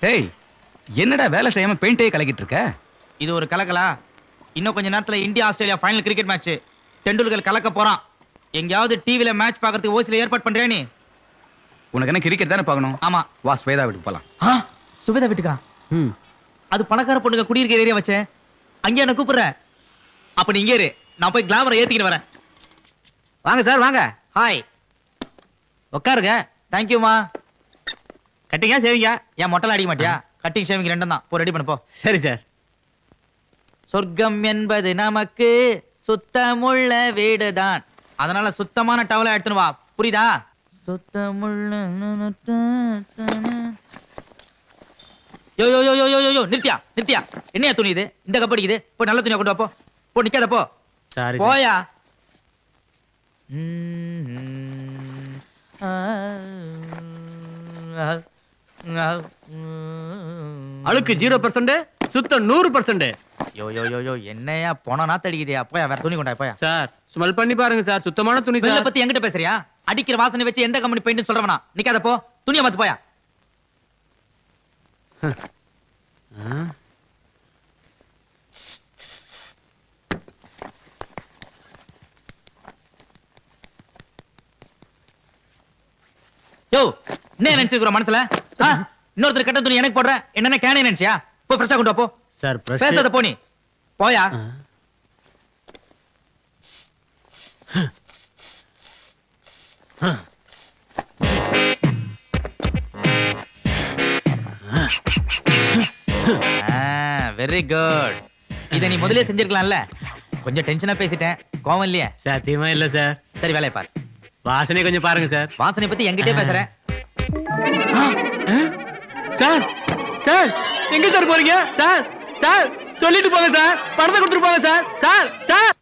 டேய், என்னடா வேலை செய்யாம பெயிண்டே கலக்கிட்டு இருக்க? இது ஒரு கலக்கலா? இன்னும் கொஞ்ச நேரத்துல India Australia final cricket match. Tendulkar கலக்க போறான். எங்கயாவது டிவில மேட்ச் பார்க்கறதுக்கு ஓசில ஏற்பாடு பண்றியா நீ? உனக்கு என்ன கிரிக்கெட் தானே பார்க்கணும்? ஆமா. வா ஸ்வேதா வீட்டுக்கு போலாம். சுவேதா வீட்டுக்கா? அது பணக்கார பொண்ணுங்க குடியிருக்க ஏரியா வச்சேன். அங்கே என்ன கூப்பிடுற? அப்ப நீ இங்கே இரு, நான் போய் கிளாமரை ஏத்திக்கிட்டு வரேன். வாங்க சார் வாங்க. ஹாய், உட்காருங்க. தேங்க்யூமா. கட்டிங்க சேவிங்க. ஏன் மொட்டை அடிக்க மாட்டியா? கட்டிங் ஷேவிங் ரெண்டும் தான். போ ரெடி பண்ணு போ. சரி சார். சொர்க்கம் என்பது நமக்கு சுத்தமுள்ள வீடுதான். அதனால சுத்தமான டவலை எடுத்துன்னு வா. புரியுதா? சுத்தமுள்ள யோ யோ யோ யோ யோ யோ நித்யா நித்யா, என்னையா துணி இது? இந்த கப் அடிக்குது. போய் நல்ல துணியா கொண்டு வா. போ நிக்காத போ. சாரி போயா. அழுக்கு 0%, சுத்தம் 100%. யோ யோ யோ யோ, என்னையா போனா நாத்து அடிக்குதா? போயா வேற துணி கொண்டா. போயா சார், ஸ்மெல் பண்ணி பாருங்க சார், சுத்தமான துணி ஸ்மெல்ல சார். பத்தி என்கிட்ட பேசுறியா? அடிக்கிற வாசனை வச்சு எந்த கம்பெனி பெயிண்ட் சொல்றவனா? நிக்காத போ, துணியை மாத்து போயா. யோ, என்ன நினைச்சிருக்கிற மனசுல? இன்னொருத்தர் கட்ட துணி எனக்கு போடுற, என்னென்ன கேனே நினைச்சியா? போய் ஃப்ரெஷ்ஷா கொண்டு வா போ. சார் பேசாத போ, நீ போயா. Very good. இத நீ முதல்ல செஞ்சிருக்கலாம்ல. கொஞ்சம் டென்ஷனா பேசிட்டேன், கோவம் இல்லையா? சத்தியமா இல்ல சார். சரி வேலையை பாரு. வாசனை கொஞ்சம் பாருங்க சார். வாசனை பத்தி என்கிட்டே பேசுறேன். சார் சார், எங்க சார் போறீங்க? சார் சார், சொல்லிட்டு போங்க சார், பணத்தை கொடுத்துட்டு போங்க சார். சார் சார்,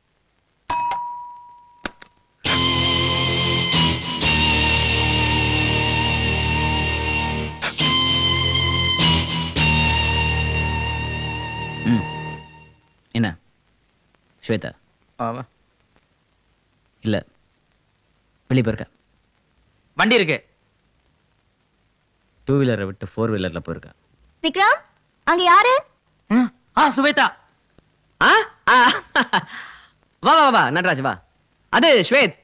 என்ன ஸ்வேதா? இல்ல, வெளியே போயிருக்க. வண்டி இருக்கு. 2 வீலரை விட்டு 4 வீலர்ல போயிருக்க. விக்ரம், அங்க யாரு? சுவேதா. வா வா வா நடராஜ் வா. அது ஸ்வேத்,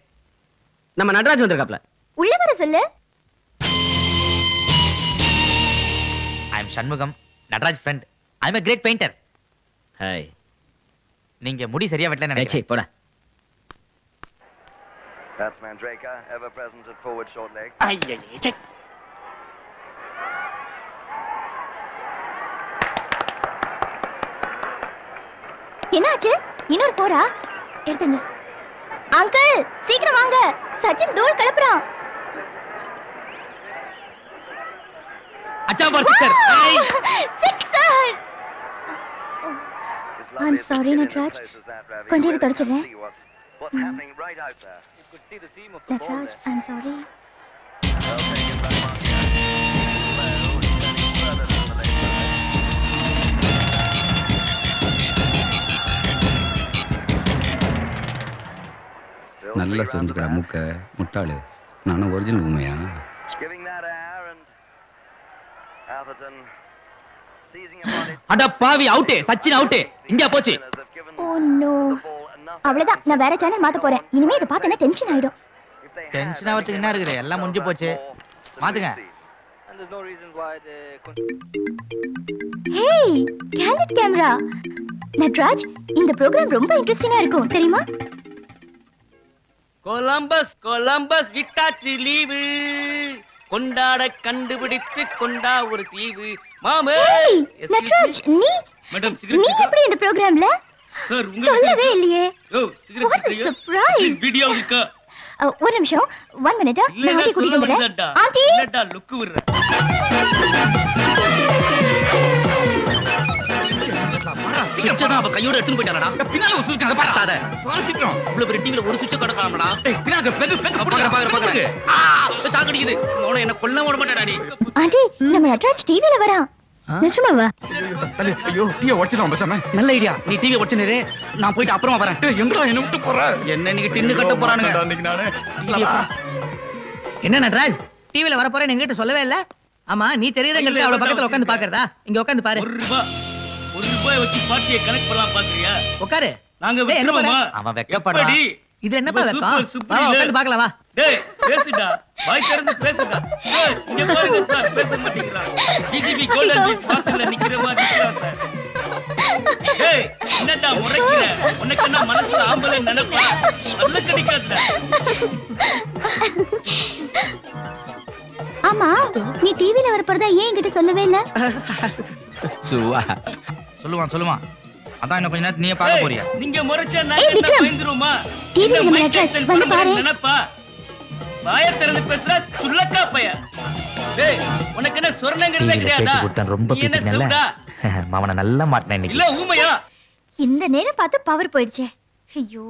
நம்ம நடராஜ் வந்திருக்காப்ல. உள்ள வர சொல்லு. I am Shanmugam, Natraj friend. ஐ எம் a great painter. ஹாய். நீங்க முடி சரியா வெட்டல நினைக்கிறேன். போடா. Batsman Draker, ever present at forward short leg. ஐயே சே. என்னாச்சு? இன்னொரு போரா? எடுத்துங்க. அங்கிள், சீக்கிரம் வாங்க. சச்சின் தூள் கிளப்புறான். அச்சா பார் sixer. Sixer. I'm sorry, Natraj. கொஞ்சம் இரு தொடச்சிடுறேன். What's happening right out there? You could see the seam of the ball Natraj, there. I'm sorry. Well taken by Monkey. Low, turning further to the left side. Still நல்லா three round the செஞ்சுக்கடா bat. மூக்க முட்டாளு. நானும் original உண்மையா? Giving that air and Atherton seizing upon it. அட பாவி, out. Sachin out. India போச்சு. Oh no. அவ்வளவுதான், நான் வேற சேனல் மாத்த போறேன். இனிமே இத பார்த்தா டென்ஷன் ஆயிடும். டென்ஷன் ஆவறதுக்கு என்ன இருக்குது? எல்லாம் முடிஞ்சு போச்சு. மாத்துங்க. Hey, candid camera. நட்ராஜ், இந்த ப்ரோகிராம் ரொம்ப இன்ட்ரஸ்டிங்கா இருக்கும், தெரியுமா? கொலம்பஸ் கொலம்பஸ் விட்டாச்சு லீவு, கொண்டாட கண்டுபிடித்து கொண்டா ஒரு தீவு. மாமே நட்ராஜ், மேடம் நீ எப்படி இந்த ப்ரோகிராம்ல? சார் சொல்லவே இல்லையே. ஓ சிகரெட் சர்ப்ரைஸ். வீடியோ இருக்கா? ஒரு நிமிஷம், 1 மினிட். நான் ஆண்டி கூட்டிட்டு வரேன். ஆண்டி, என்னடா லுக் விடுற? சுவிட்சை அவ கையோட எடுத்துட்டு போயிட்டானடா. பின்னால ஒரு சுவிட்ச் அங்க பாராத. சீக்கிரம். இவ்வளவு பெரிய டிவில ஒரு சுவிட்ச் கடக்கலாம்டா. டேய் பின்னால பெகு பாக்குற. சாக்கு அடிக்குது. மோனே என்ன கொல்ல ஓட மாட்டடா நீ. ஆண்டி, நம்ம நட்ராஜ் டிவில வரான். நிஜமாவா? ஐயோ, டீயை உடைச்சிடுவான் பேசாம. நல்ல ஐடியா. நீ டிவி உடைச்சிரு, நான் போயிட்டு அப்புறமா வரேன். எங்கடா என்ன விட்டு போற? என்ன நீங்க டின்னு கட்ட போறானுங்க. என்ன நட்ராஜ், டிவில வர போறேன்னு என்கிட்ட சொல்லவே இல்ல? ஆமா நீ தெரியறங்களுக்கு அவள பக்கத்துல உட்கார்ந்து பாக்குறதா? இங்க உட்கார்ந்து பாரு. ஒரு ரூபாய் வச்சு பார்ட்டியை கனெக்ட் பண்ணலாம் பாக்குறியா? உட்காரு. நாங்க டேய், என்ன வெட்டுவோமா? அவன் வெக்கப்படுறான். எப்படி? இது என்னப்பா சூப்பர், வெக்கம்? சூப்பர் வா இல்ல. உட்கார்ந்து பார்க்கலாம் வா. டேய் பேசுடா, வாய் திறந்து பேசுடா. டேய் இங்க பாருங்க சார், பேச மாட்டேங்கிறான். டிஜிபி கோல்டன் பீச் வாசல்ல நிக்கிற மாதிரி நிக்கிறான் சார். டேய் என்னடா முறைக்கிற? உனக்கு என்ன மனசுல ஆம்பளை நினைப்பா? அல்ல கிடைக்காத. ஆமா நீ டிவில வர போறதா ஏன் என்கிட்ட சொல்லவே இல்ல? சுவா சொல்லுவான் அதான் இன்னும் கொஞ்ச நேரத்துல நீயே பார்க்க போறியா? நீங்க முறைச்சா நான் ஏய், என்ன விக்ரம். பயந்துருமா? டிவில இந்த நம்ம மைக் நட்ராஜ் டைசன் வந்து பரம்பரை பாரு. நினைப்பா? வாயை திறந்து பேசுற சுள்ளக்கா பைய. டேய் உனக்கு என்ன சொர்ணங்கிறதே கிடையாதா? ரொம்ப நீ என்ன செவுடா? மாமன நல்லா மாட்டேன் இல்ல ஊமையா? இந்த நேரம் பார்த்து பவர் போயிடுச்சே. ஐயோ